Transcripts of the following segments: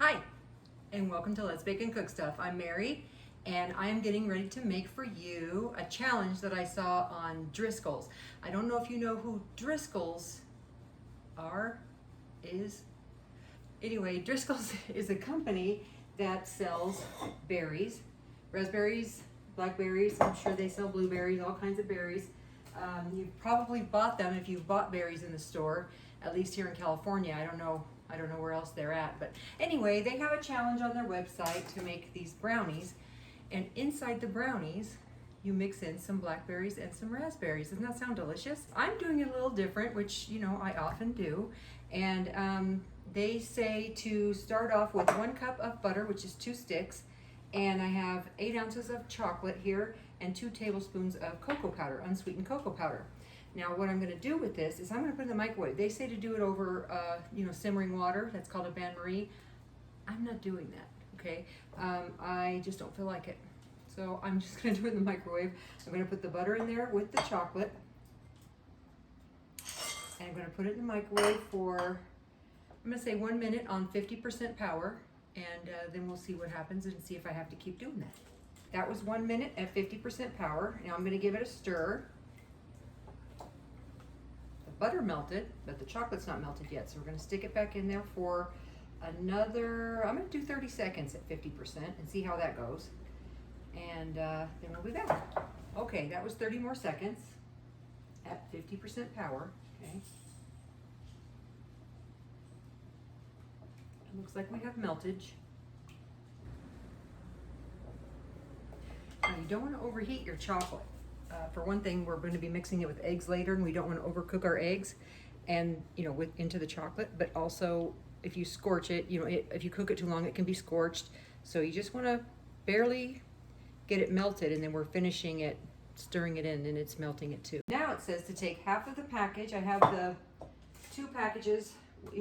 Hi, and welcome to Let's Bake and Cook Stuff. I'm Mary, and I am getting ready to make for you a challenge that I saw on Driscoll's. I don't know if you know who Driscoll's is. Anyway, Driscoll's is a company that sells berries, raspberries, blackberries. I'm sure they sell blueberries, all kinds of berries. You've probably bought them if you've bought berries in the store, at least here in California. I don't know where else they're at, but anyway, they have a challenge on their website to make these brownies, and inside the brownies you mix in some blackberries and some raspberries. Doesn't that sound delicious? I'm doing it a little different, which I often do, and they say to start off with 1 cup of butter, which is 2 sticks, and I have 8 ounces of chocolate here and 2 tablespoons of cocoa powder, unsweetened cocoa powder. Now what I'm going to do with this is I'm going to put it in the microwave. They say to do it over simmering water. That's called a bain-marie. I'm not doing that, okay? I just don't feel like it. So I'm just going to do it in the microwave. I'm going to put the butter in there with the chocolate. And I'm going to put it in the microwave for, I'm going to say 1 minute on 50% power. And then we'll see what happens and see if I have to keep doing that. That was 1 minute at 50% power. Now I'm going to give it a stir. The butter melted, but the chocolate's not melted yet, so we're going to stick it back in there for another, I'm going to do 30 seconds at 50% and see how that goes. And then we'll be back. Okay, that was 30 more seconds at 50% power. Okay. It looks like we have meltage. Now you don't want to overheat your chocolate. For one thing, we're going to be mixing it with eggs later, and we don't want to overcook our eggs and into the chocolate. But also, if you scorch it, if you cook it too long, it can be scorched. So you just want to barely get it melted, and then we're finishing it, stirring it in, and it's melting it too. Now it says to take half of the package. I have the 2 packages,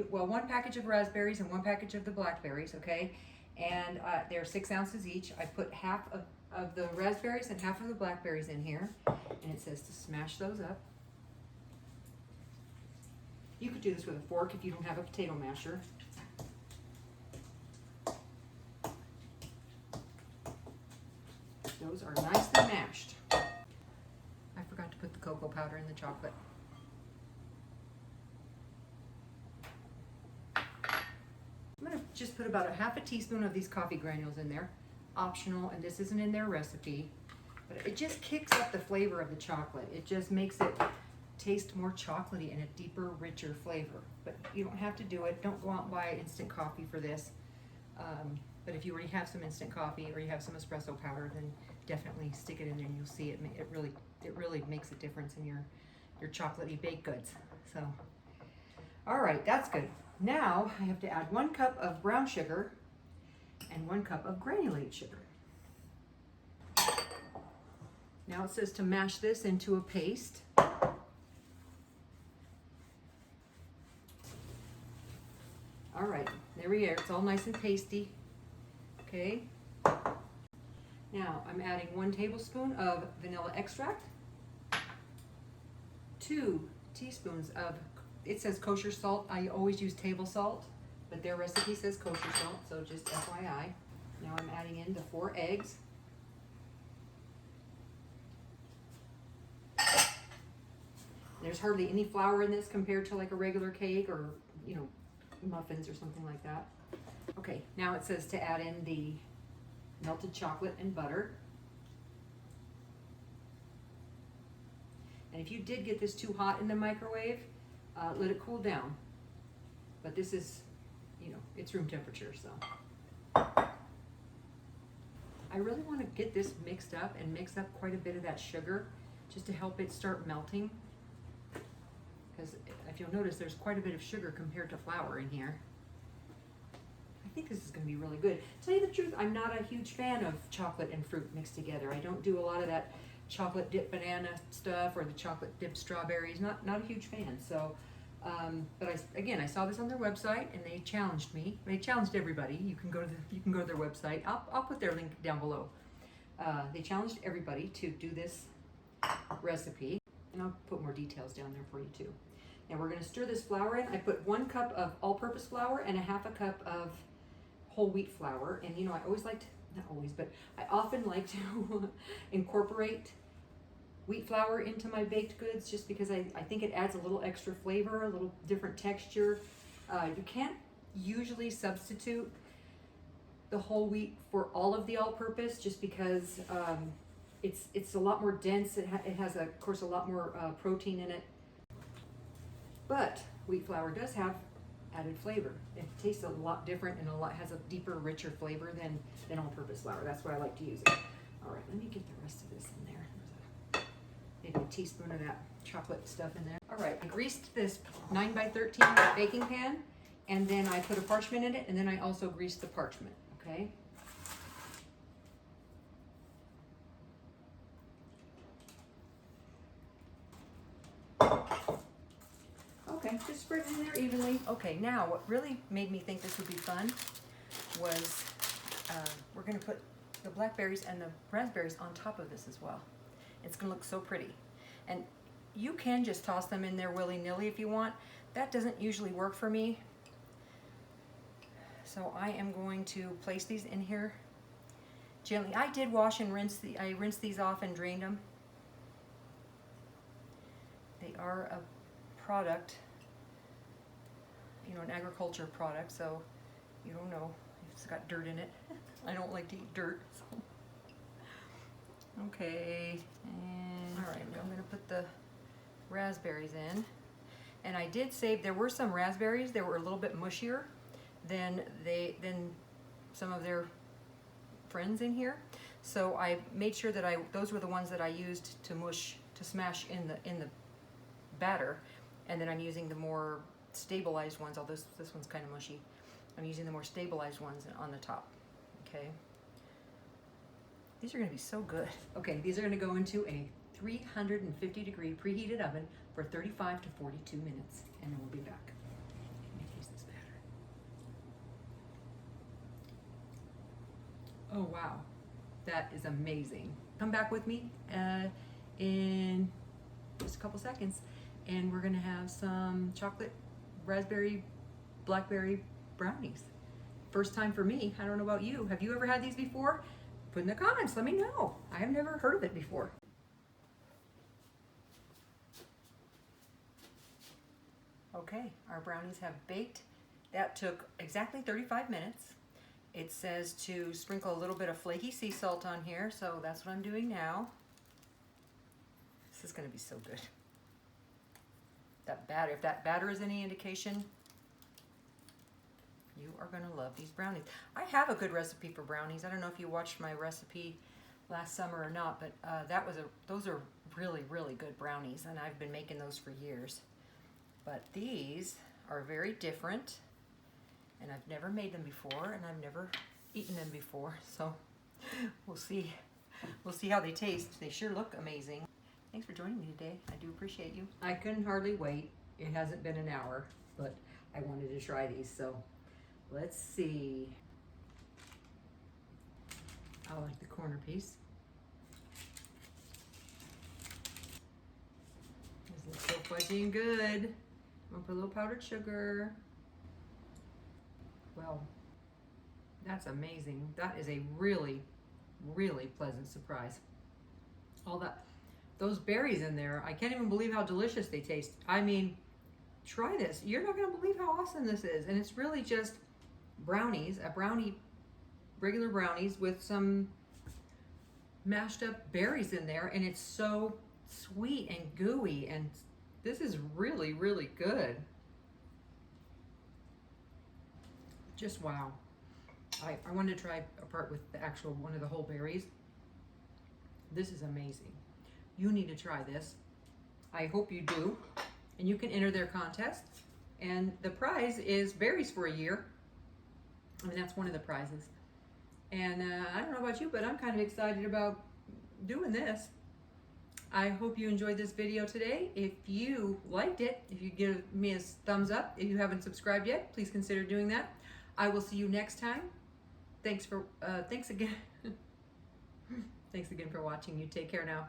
well, 1 package of raspberries and 1 package of the blackberries, okay? And they're 6 ounces each. I put half of the raspberries and half of the blackberries in here, and it says to smash those up. You could do this with a fork if you don't have a potato masher. Those are nicely mashed. I forgot to put the cocoa powder in the chocolate. I'm going to just put about a half a teaspoon of these coffee granules in there. Optional, and this isn't in their recipe, but it just kicks up the flavor of the chocolate. It just makes it taste more chocolatey and a deeper, richer flavor. But you don't have to do it. Don't go out and buy instant coffee for this. But if you already have some instant coffee or you have some espresso powder, then definitely stick it in there and you'll see it really makes a difference in your chocolatey baked goods. So, all right, that's good. Now I have to add 1 cup of brown sugar and 1 cup of granulated sugar. Now it says to mash this into a paste. All right, there we are. It's all nice and pasty. Okay. Now I'm adding 1 tablespoon of vanilla extract, 2 teaspoons of, it says kosher salt. I always use table salt, but their recipe says kosher salt, so just FYI. Now I'm adding in the 4 eggs. There's hardly any flour in this compared to like a regular cake or, muffins or something like that. Okay, now it says to add in the melted chocolate and butter. And if you did get this too hot in the microwave, let it cool down. But this is, it's room temperature, so. I really want to get this mixed up and mix up quite a bit of that sugar just to help it start melting. Because if you'll notice, there's quite a bit of sugar compared to flour in here. I think this is going to be really good. To tell you the truth, I'm not a huge fan of chocolate and fruit mixed together. I don't do a lot of that chocolate dip banana stuff or the chocolate dip strawberries. Not a huge fan. So, but I saw this on their website and they challenged me. They challenged everybody. You can go to their website. I'll put their link down below. They challenged everybody to do this recipe, and I'll put more details down there for you too. Now we're going to stir this flour in. I put 1 cup of all-purpose flour and a half a cup of whole wheat flour, and you know, I always like to, not always, but I often like to incorporate wheat flour into my baked goods just because I think it adds a little extra flavor, a little different texture. You can't usually substitute the whole wheat for all of the all-purpose just because it's a lot more dense. It has, of course, a lot more protein in it. But wheat flour does have added flavor. It tastes a lot different and has a deeper, richer flavor than all-purpose flour. That's why I like to use it. All right, let me get the rest of this in there. There's maybe a teaspoon of that chocolate stuff in there. All right, I greased this 9x13 baking pan, and then I put a parchment in it, and then I also greased the parchment, okay? Okay, just spread it in there evenly. Okay, now what really made me think this would be fun was we're gonna put the blackberries and the raspberries on top of this as well. It's gonna look so pretty. And you can just toss them in there willy-nilly if you want. That doesn't usually work for me. So I am going to place these in here gently. I did wash and rinse I rinsed these off and drained them. They are a product, you know, an agriculture product, so you don't know if it's got dirt in it. I don't like to eat dirt, so. Okay, and all right, I'm gonna put the raspberries in. And I did save, there were some raspberries that were a little bit mushier than some of their friends in here. So I made sure that those were the ones that I used to smash in the batter. And then I'm using the more stabilized ones, although this one's kind of mushy. I'm using the more stabilized ones on the top, okay? These are gonna be so good. Okay, these are gonna go into a 350-degree preheated oven for 35 to 42 minutes, and then we'll be back. Let me taste this batter. Oh wow, that is amazing. Come back with me in just a couple seconds, and we're gonna have some chocolate raspberry blackberry brownies. First time for me. I don't know about you. Have you ever had these before? Put in the comments, let me know. I have never heard of it before. Okay, our brownies have baked. That took exactly 35 minutes. It says to sprinkle a little bit of flaky sea salt on here, so that's what I'm doing now. This is gonna be so good. That batter, if that batter is any indication, you are gonna love these brownies. I have a good recipe for brownies. I don't know if you watched my recipe last summer or not, but those are really, really good brownies, and I've been making those for years. But these are very different, and I've never made them before, and I've never eaten them before, so we'll see. We'll see how they taste. They sure look amazing. Thanks for joining me today. I do appreciate you. I couldn't hardly wait. It hasn't been an hour, but I wanted to try these, so let's see. I like the corner piece. This looks so fudgy and good. I'm gonna put a little powdered sugar. Well, that's amazing. That is a really, really pleasant surprise. Those berries in there, I can't even believe how delicious they taste. I mean, try this. You're not gonna believe how awesome this is. And it's really just brownies, regular brownies with some mashed up berries in there, and it's so sweet and gooey, and this is really, really good. Just wow. I wanted to try a part with the actual one of the whole berries. This is amazing. You need to try this. I hope you do. And you can enter their contest. And the prize is berries for a year. I mean, that's one of the prizes. And I don't know about you, but I'm kind of excited about doing this. I hope you enjoyed this video today. If you liked it, if you give me a thumbs up, if you haven't subscribed yet, please consider doing that. I will see you next time. Thanks again. Thanks again for watching. You take care now.